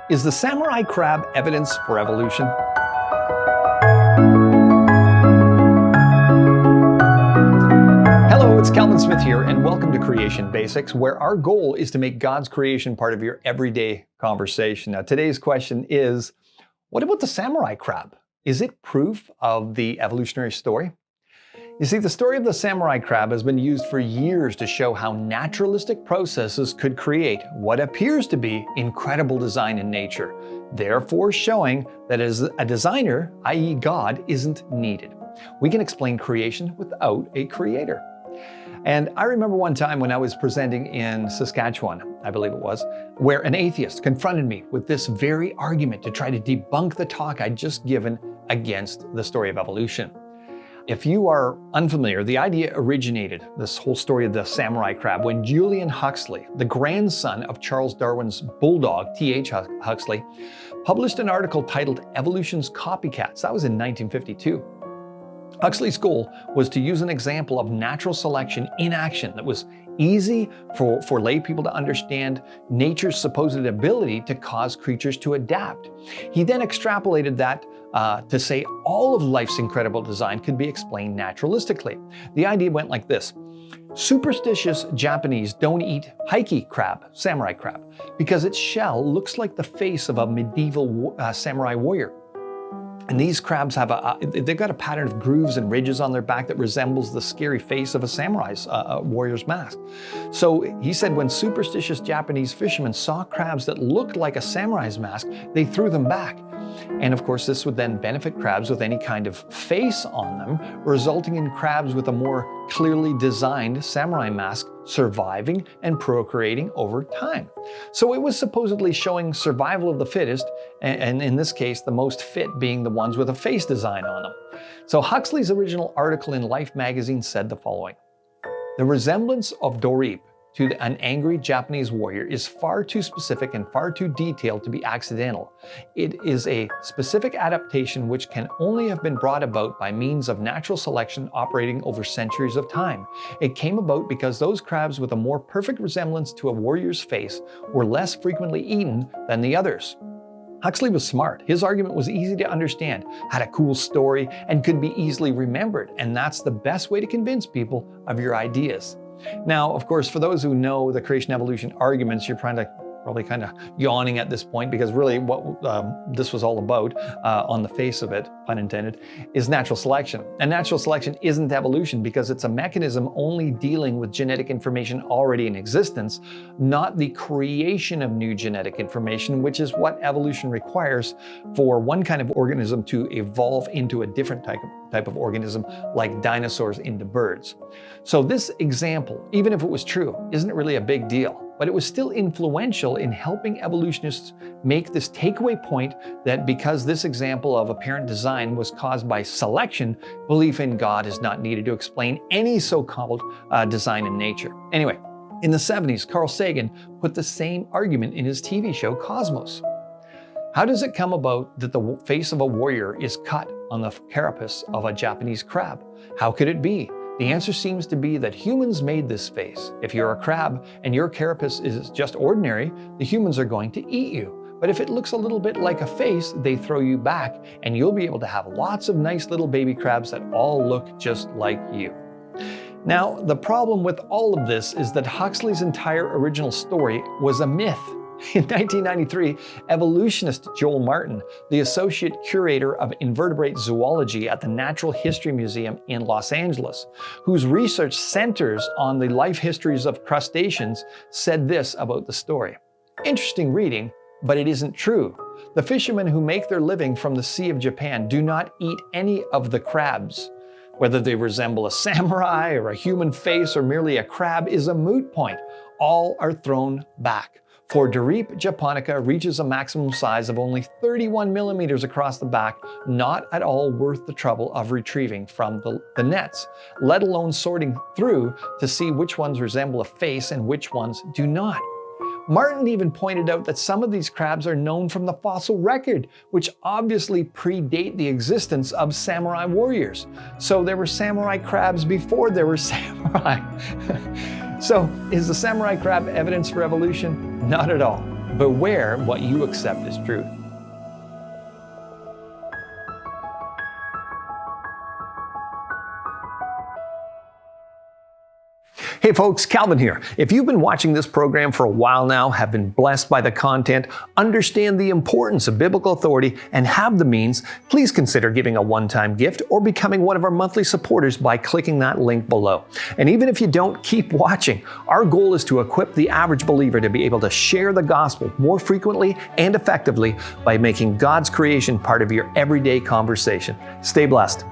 Is the samurai crab evidence for evolution? Hello, it's Calvin Smith here, and welcome to Creation Basics, where our goal is to make God's creation part of your everyday conversation. Now, today's question is, what about the samurai crab? Is it proof of the evolutionary story? You see, the story of the samurai crab has been used for years to show how naturalistic processes could create what appears to be incredible design in nature, therefore showing that as a designer, i.e. God, isn't needed. We can explain creation without a creator. And I remember one time when I was presenting in Saskatchewan, I believe it was, where an atheist confronted me with this very argument to try to debunk the talk I'd just given against the story of evolution. If you are unfamiliar, the idea originated, this whole story of the samurai crab, when Julian Huxley, the grandson of Charles Darwin's bulldog, T.H. Huxley, published an article titled Evolution's Copycats. That was in 1952. Huxley's goal was to use an example of natural selection in action that was easy for lay people to understand nature's supposed ability to cause creatures to adapt. He then extrapolated that to say all of life's incredible design could be explained naturalistically. The idea went like this. Superstitious Japanese don't eat Heike crab, samurai crab, because its shell looks like the face of a medieval samurai warrior. And these crabs have they've got a pattern of grooves and ridges on their back that resembles the scary face of a samurai's warrior's mask. So he said when superstitious Japanese fishermen saw crabs that looked like a samurai's mask, they threw them back. And of course, this would then benefit crabs with any kind of face on them, resulting in crabs with a more clearly designed samurai mask surviving and procreating over time. So it was supposedly showing survival of the fittest, and in this case, the most fit being the ones with a face design on them. So Huxley's original article in Life magazine said the following: "The resemblance of Dorip to an angry Japanese warrior is far too specific and far too detailed to be accidental. It is a specific adaptation which can only have been brought about by means of natural selection operating over centuries of time. It came about because those crabs with a more perfect resemblance to a warrior's face were less frequently eaten than the others." Huxley was smart. His argument was easy to understand, had a cool story, and could be easily remembered. And that's the best way to convince people of your ideas. Now, of course, for those who know the creation evolution arguments, you're probably kind of yawning at this point, because really what this was all about, on the face of it, pun intended, is natural selection. And natural selection isn't evolution because it's a mechanism only dealing with genetic information already in existence, not the creation of new genetic information, which is what evolution requires for one kind of organism to evolve into a different type of organism, like dinosaurs into birds. So this example, even if it was true, isn't really a big deal. But it was still influential in helping evolutionists make this takeaway point that because this example of apparent design was caused by selection, belief in God is not needed to explain any so-called design in nature. Anyway, in the 70s, Carl Sagan put the same argument in his TV show Cosmos. How does it come about that the face of a warrior is cut on the carapace of a Japanese crab? How could it be? The answer seems to be that humans made this face. If you're a crab and your carapace is just ordinary, the humans are going to eat you. But if it looks a little bit like a face, they throw you back, and you'll be able to have lots of nice little baby crabs that all look just like you. Now, the problem with all of this is that Huxley's entire original story was a myth. In 1993, evolutionist Joel Martin, the associate curator of invertebrate zoology at the Natural History Museum in Los Angeles, whose research centers on the life histories of crustaceans, said this about the story. "Interesting reading, but it isn't true. The fishermen who make their living from the Sea of Japan do not eat any of the crabs. Whether they resemble a samurai or a human face or merely a crab is a moot point. All are thrown back. For Dorip japonica reaches a maximum size of only 31 millimeters across the back, not at all worth the trouble of retrieving from the nets, let alone sorting through to see which ones resemble a face and which ones do not. Martin even pointed out that some of these crabs are known from the fossil record, which obviously predate the existence of samurai warriors. So there were samurai crabs before there were samurai. So is the samurai crab evidence for evolution? Not at all. Beware what you accept as truth. Hey folks, Calvin here. If you've been watching this program for a while now, have been blessed by the content, understand the importance of biblical authority, and have the means, please consider giving a one-time gift or becoming one of our monthly supporters by clicking that link below. And even if you don't, keep watching. Our goal is to equip the average believer to be able to share the gospel more frequently and effectively by making God's creation part of your everyday conversation. Stay blessed.